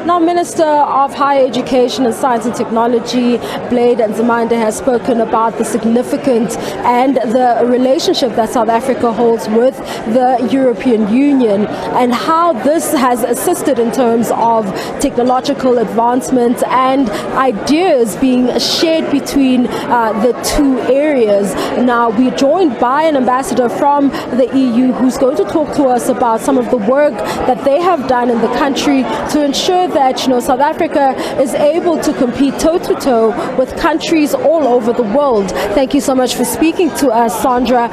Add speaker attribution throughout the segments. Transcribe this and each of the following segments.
Speaker 1: Now, Minister of Higher Education and Science and Technology, Blade Nzimande, has spoken about the significance and the relationship that South Africa holds with the European Union and how this has assisted in terms of technological advancements and ideas being shared between the two areas. Now, we're joined by an ambassador from the EU who's going to talk to us about some of the work that they have done in the country to ensure that, South Africa is able to compete toe-to-toe with countries all over the world. Thank you so much for speaking to us, Sandra.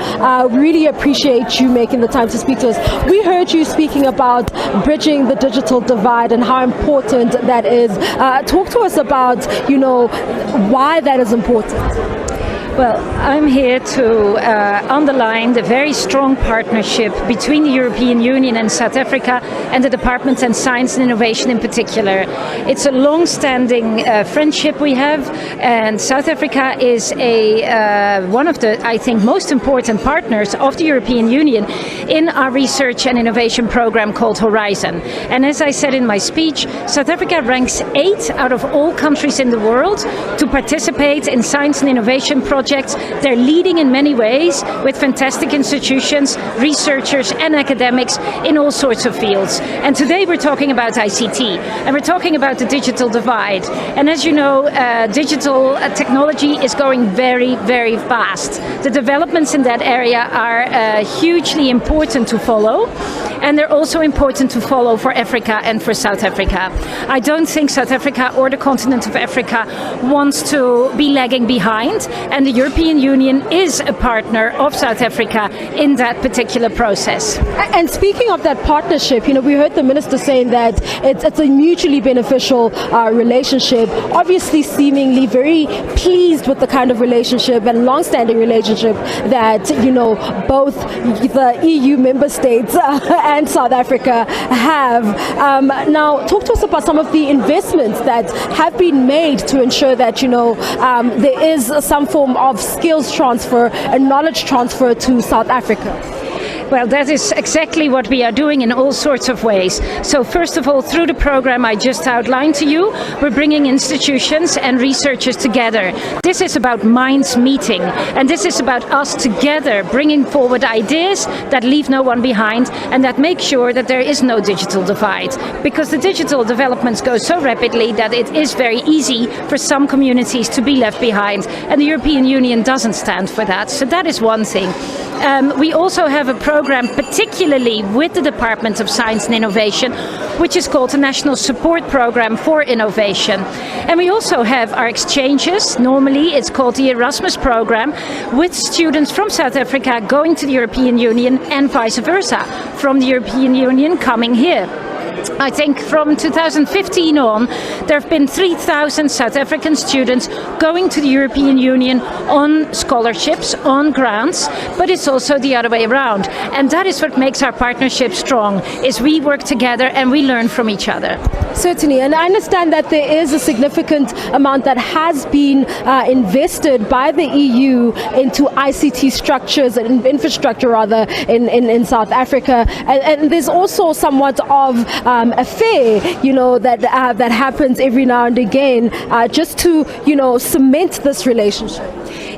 Speaker 1: Really appreciate you making the time to speak to us. We heard you speaking about bridging the digital divide and how important that is. Talk to us about, why that is important.
Speaker 2: Well, I'm here to underline the very strong partnership between the European Union and South Africa and the Department of Science and Innovation in particular. It's a long-standing friendship we have, and South Africa is one of the, I think, most important partners of the European Union in our research and innovation program called Horizon. And as I said in my speech, South Africa ranks 8 out of all countries in the world to participate in science and innovation projects. They're leading in many ways with fantastic institutions, researchers and academics in all sorts of fields. And today we're talking about ICT, and we're talking about the digital divide. And as you know, digital technology is going very, very fast. The developments in that area are hugely important to follow, and they're also important to follow for Africa and for South Africa. I don't think South Africa or the continent of Africa wants to be lagging behind, and the European Union is a partner of South Africa in that particular process.
Speaker 1: And speaking of that partnership, we heard the minister saying that it's a mutually beneficial relationship, obviously seemingly very pleased with the kind of relationship and long-standing relationship that, both the EU member states and South Africa have. Now, talk to us about some of the investments that have been made to ensure that, there is some form of skills transfer and knowledge transfer to South Africa.
Speaker 2: Well, that is exactly what we are doing in all sorts of ways. So first of all, through the program I just outlined to you, we're bringing institutions and researchers together. This is about minds meeting, and this is about us together bringing forward ideas that leave no one behind and that make sure that there is no digital divide. Because the digital developments go so rapidly that it is very easy for some communities to be left behind, and the European Union doesn't stand for that. So that is one thing. We also have a program, particularly with the Department of Science and Innovation, which is called the National Support Program for Innovation. And we also have our exchanges. Normally it's called the Erasmus program, with students from South Africa going to the European Union and vice versa, from the European Union coming here. I think from 2015 on, there have been 3,000 South African students going to the European Union on scholarships, on grants, but it's also the other way around. And that is what makes our partnership strong, is we work together and we learn from each other.
Speaker 1: Certainly, and I understand that there is a significant amount that has been invested by the EU into ICT structures and infrastructure, rather, in South Africa. And there's also somewhat of a fair, that happens every now and again, just to, cement this relationship.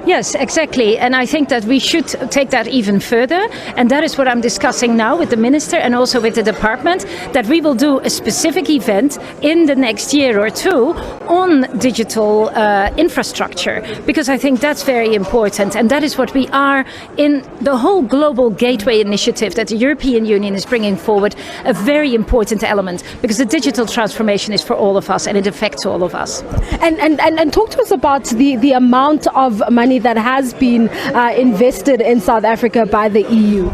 Speaker 2: Yes, exactly. And I think that we should take that even further. And that is what I'm discussing now with the minister and also with the department, that we will do a specific event in the next year or two on digital infrastructure, because I think that's very important. And that is what we are in the whole global gateway initiative that the European Union is bringing forward, a very important element, because the digital transformation is for all of us and it affects all of us.
Speaker 1: And talk to us about the amount of money that has been invested in South Africa by the EU.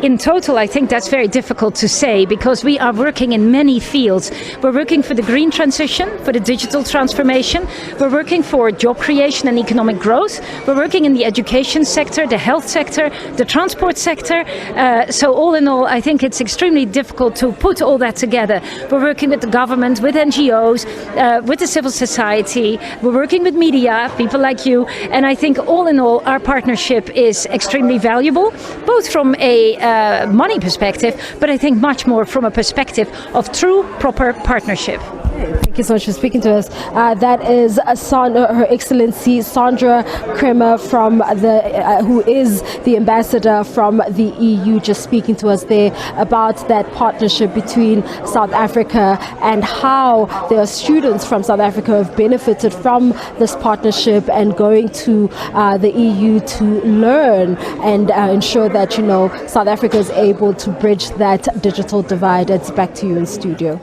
Speaker 2: In total, I think that's very difficult to say, because we are working in many fields. We're working for the green transition, for the digital transformation. We're working for job creation and economic growth. We're working in the education sector, the health sector, the transport sector. So all in all, I think it's extremely difficult to put all that together. We're working with the government, with NGOs, with the civil society. We're working with media, people like you. And I think all in all, our partnership is extremely valuable, both from a money perspective, but I think much more from a perspective of true, proper partnership.
Speaker 1: Thank you so much for speaking to us. That is Her Excellency Sandra Kramer from who is the ambassador from the EU, just speaking to us there about that partnership between South Africa and how there are students from South Africa who have benefited from this partnership and going to the EU to learn and ensure that South Africa is able to bridge that digital divide. It's back to you in studio.